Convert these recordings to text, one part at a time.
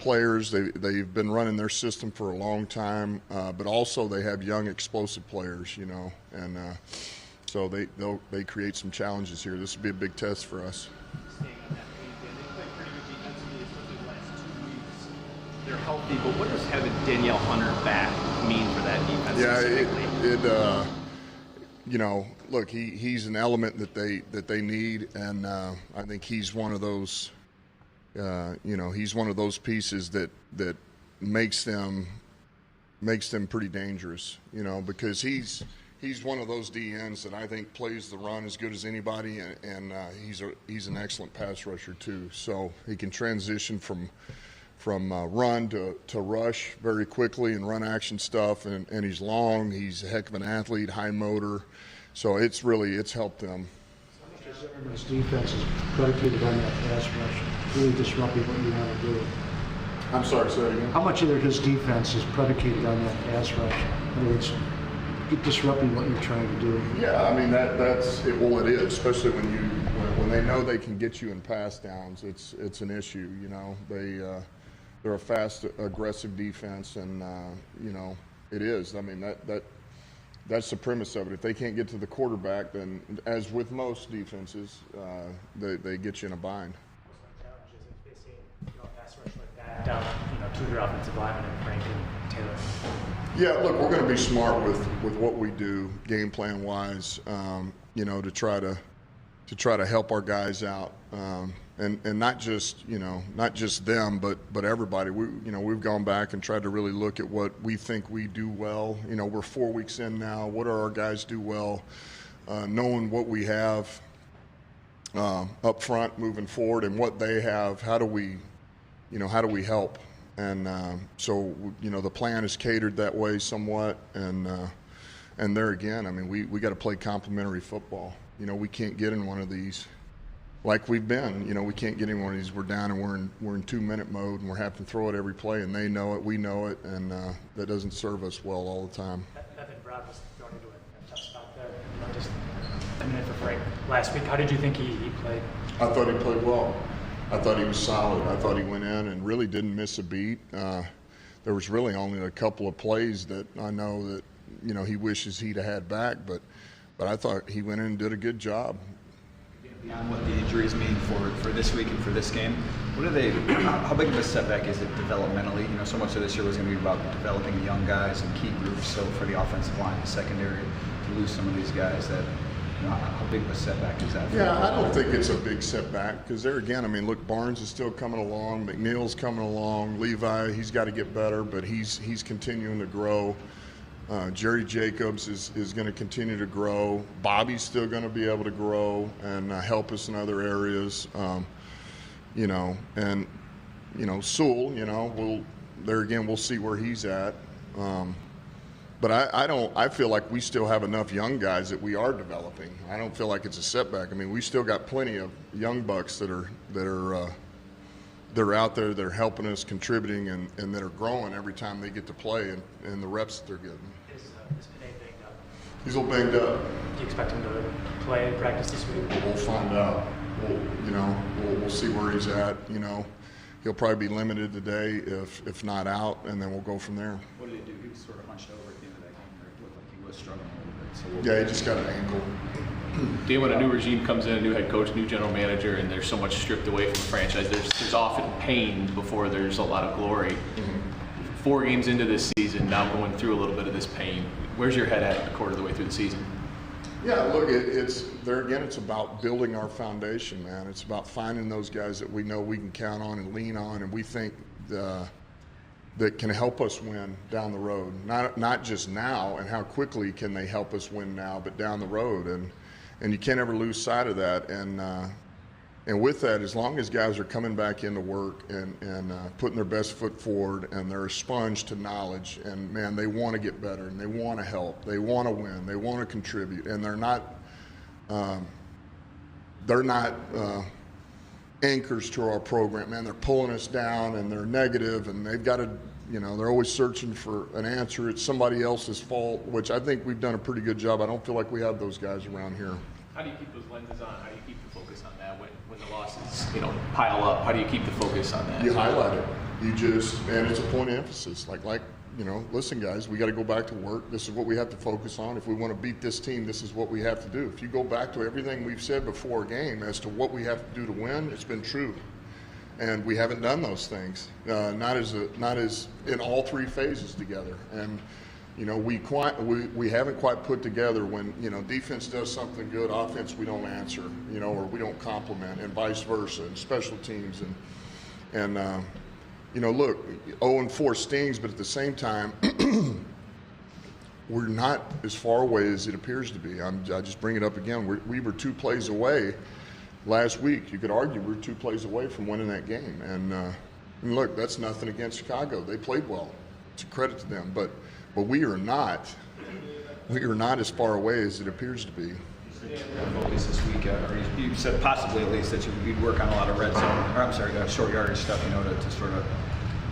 players. They've been running their system for a long time, but also they have young, explosive players, you know, and so they create some challenges here. This will be a big test for us. Staying on that page, Dan, they played pretty good defensively, especially the last 2 weeks. They're healthy, but what does having Danielle Hunter back mean for that defense specifically? You know, look, he's an element that they need, and I think he's one of those. You know, he's one of those pieces that makes them pretty dangerous. You know, because he's one of those DNs that I think plays the run as good as anybody, and he's an excellent pass rusher too. So he can transition from run to rush very quickly and run action stuff, and he's long. He's a heck of an athlete, high motor. So it's helped them. This defense is predicated on that pass rush, really disrupting what you want to do. I'm sorry, say it again. How much of his defense is predicated on that pass rush? In other words, disrupting what you're trying to do. Yeah, I mean that's it. Well, it is, especially when they know they can get you in pass downs. It's an issue. You know, they're a fast, aggressive defense, and you know it is. I mean that's the premise of it. If they can't get to the quarterback, then as with most defenses, they get you in a bind. Challenges in facing a pass rush like that down to their offensive linemen and Frank and Taylor. Yeah, look, we're going to be smart with what we do, game plan wise. You know, to try to help our guys out, and not just them, but everybody. We've gone back and tried to really look at what we think we do well. You know, we're 4 weeks in now. What do our guys do well? Knowing what we have up front moving forward and what they have, how do we help? And so the plan is catered that way somewhat, and there again, I mean, we got to play complementary football. You know, we can't get in one of these like we've been. You know, we can't get in one of these. We're down and we're in 2-minute mode, and we're having to throw it every play, and they know it, we know it, and that doesn't serve us well all the time. Evan Brown was thrown into a tough spot there. Just a minute for Frank last week. How did you think he played? I thought he played well. I thought he was solid. I thought he went in and really didn't miss a beat. There was really only a couple of plays that I know that he wishes he'd have had back, but I thought he went in and did a good job. Beyond what the injuries mean for this week and for this game, how big of a setback is it developmentally? You know, so much of this year was going to be about developing young guys and key groups. So for the offensive line, the secondary, to lose some of these guys, how big of a setback is that? Yeah, I don't think it's a big setback because there again, I mean, look, Barnes is still coming along, McNeil's coming along, Levi, he's got to get better, but he's continuing to grow. Jerry Jacobs is going to continue to grow. Bobby's still going to be able to grow and help us in other areas. Sewell, we'll see where he's at. But I feel like we still have enough young guys that we are developing. I don't feel like it's a setback. I mean, we still got plenty of young bucks that are out there, that are helping us, contributing, and that are growing every time they get to play and the reps that they're getting. Is Panay banged up? He's a little banged up. Do you expect him to play and practice this week? We'll find out. We'll see where he's at. He'll probably be limited today, if not out, and then we'll go from there. What did he do? He was sort of hunched over at the end of that game, or it looked like he was struggling a little bit. Yeah, he just got an ankle. Dan, when a new regime comes in, a new head coach, new general manager, and there's so much stripped away from the franchise, there's often pain before there's a lot of glory. Mm-hmm. 4 games into this season, now going through a little bit of this pain. Where's your head at a quarter of the way through the season? Yeah, look, it's there again. It's about building our foundation, man. It's about finding those guys that we know we can count on and lean on, and we think that can help us win down the road. Not just now, and how quickly can they help us win now, but down the road. And you can't ever lose sight of that. And with that, as long as guys are coming back into work and putting their best foot forward, and they're a sponge to knowledge, and man, they want to get better, and they want to help, they want to win, they want to contribute, and they're not anchors to our program. Man, they're pulling us down, and they're negative, and they've got to, they're always searching for an answer. It's somebody else's fault, which I think we've done a pretty good job. I don't feel like we have those guys around here. How do you keep those lenses on? How do you keep the focus on that when the losses, pile up? How do you keep the focus on that? You highlight it. and it's a point of emphasis. Like listen, guys, we got to go back to work. This is what we have to focus on. If we want to beat this team, this is what we have to do. If you go back to everything we've said before a game as to what we have to do to win, it's been true. And we haven't done those things, not as in all three phases together. And we haven't quite put together when defense does something good, offense we don't answer, or we don't compliment, and vice versa, and special teams and look, 0-4 stings, but at the same time, we're not as far away as it appears to be. I just bring it up again. We were 2 plays away. Last week, you could argue we were 2 plays away from winning that game. And look, that's nothing against Chicago. They played well. It's a credit to them. But we are not as far away as it appears to be. At least this week, or you said possibly at least that you'd work on a lot of red zone, short yardage stuff, to sort of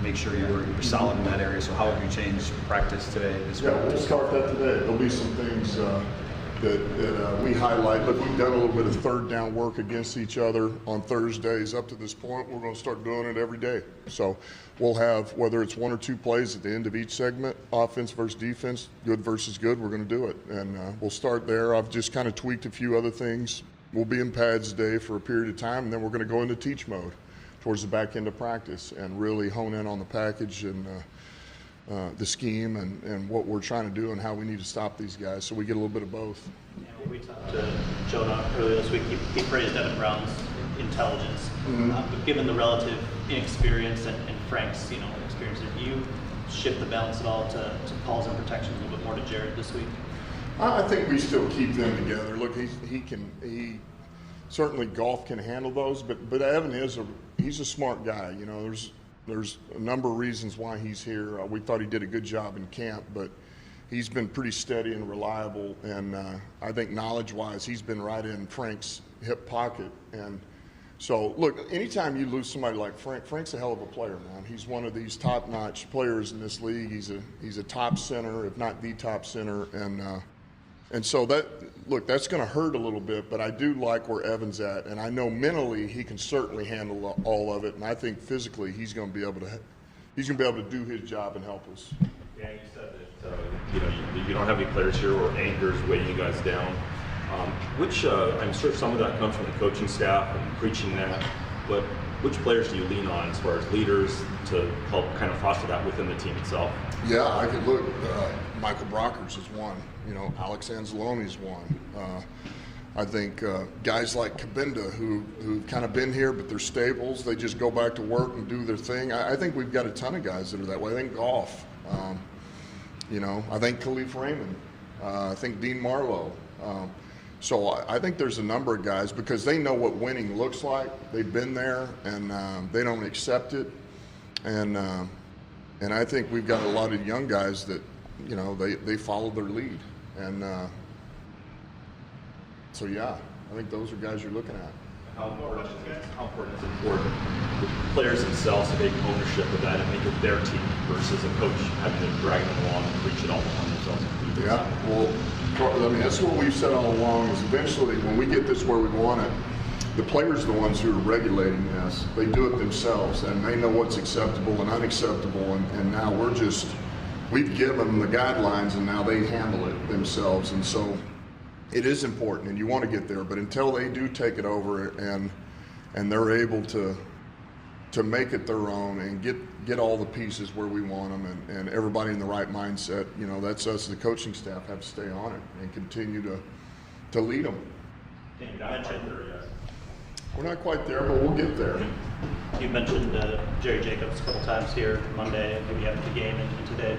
make sure you were solid in that area. So how have you changed practice today? Yeah, we'll start that today. There'll be some things that we highlight. Look, we've done a little bit of third down work against each other on Thursdays up to this point. We're going to start doing it every day. So we'll have, whether it's 1 or 2 plays at the end of each segment, offense versus defense, good versus good, we're going to do it. And we'll start there. I've just kind of tweaked a few other things. We'll be in pads today for a period of time, and then we're going to go into teach mode towards the back end of practice and really hone in on the package and the scheme and what we're trying to do and how we need to stop these guys, so we get a little bit of both. Yeah, we talked to Jonah earlier this week. He praised Evan Brown's intelligence, but given the relative inexperience and Frank's experience, did you shift the balance at all to calls and protections a little bit more to Jared this week? I think we still keep them together. Look, he certainly golf can handle those, but Evan he's a smart guy. There's a number of reasons why he's here. We thought he did a good job in camp, but he's been pretty steady and reliable. And I think knowledge-wise, he's been right in Frank's hip pocket. And so, look, anytime you lose somebody like Frank's a hell of a player, man. He's one of these top-notch players in this league. He's a top center, if not the top center. And so that's going to hurt a little bit, but I do like where Evan's at, and I know mentally he can certainly handle all of it, and I think physically he's going to be able to do his job and help us. Yeah, you said that you don't have any players here or anchors weighing you guys down. I'm sure some of that comes from the coaching staff and preaching that, but which players do you lean on as far as leaders to help kind of foster that within the team itself? Yeah, I could look. Michael Brockers is one. Alex Anzalone's one. I think guys like Cabinda who've kind of been here, but they're stables. They just go back to work and do their thing. I think we've got a ton of guys that are that way. I think Goff. I think Khalif Raymond. I think Dean Marlowe. So I think there's a number of guys because they know what winning looks like. They've been there, and they don't accept it. And I think we've got a lot of young guys that, they follow their lead. And so, yeah, I think those are guys you're looking at. How important is it for the players themselves to take ownership of that and make it their team versus a coach having to drag them along and preach it all upon themselves? Yeah, well, that's what we've said all along is eventually when we get this where we want it, the players are the ones who are regulating this. They do it themselves, and they know what's acceptable and unacceptable, and now we've given them the guidelines, and now they handle it themselves. And so it is important, and you want to get there, but until they do take it over and they're able to make it their own and get all the pieces where we want them and everybody in the right mindset, that's us, the coaching staff, have to stay on it and continue to lead them. We're not quite there, but we'll get there. You mentioned Jerry Jacobs a couple times here Monday, maybe after the game and today.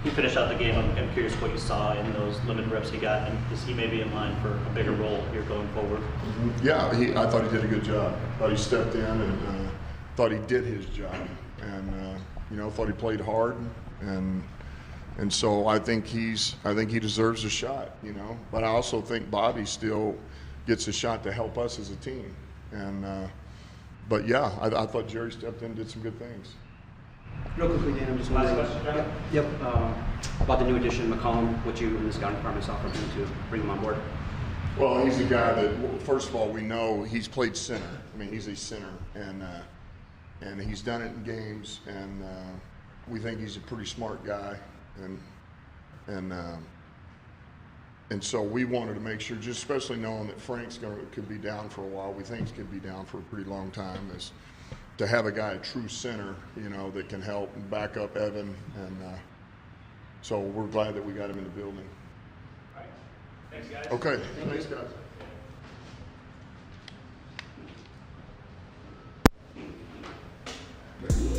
He finished out the game. I'm curious what you saw in those limited reps he got, and is he maybe in line for a bigger role here going forward? Yeah, I thought he did a good job. Thought he stepped in and thought he did his job, and thought he played hard, and so I think he deserves a shot, But I also think Bobby still gets a shot to help us as a team, but yeah, I thought Jerry stepped in and did some good things. Real quickly, Dan, I'm just wondering. Yep. About the new addition, McCollum, what you and the scouting department saw from him to bring him on board. Well, he's a guy that, first of all, we know he's played center. I mean, he's a center, and and he's done it in games, and we think he's a pretty smart guy, and so we wanted to make sure, just especially knowing that Frank's could be down for a while, we think he could be down for a pretty long time, is to have a guy, a true center, that can help and back up Evan, and so we're glad that we got him in the building. All right. Thanks, guys. Okay, thanks, guys. Thank you.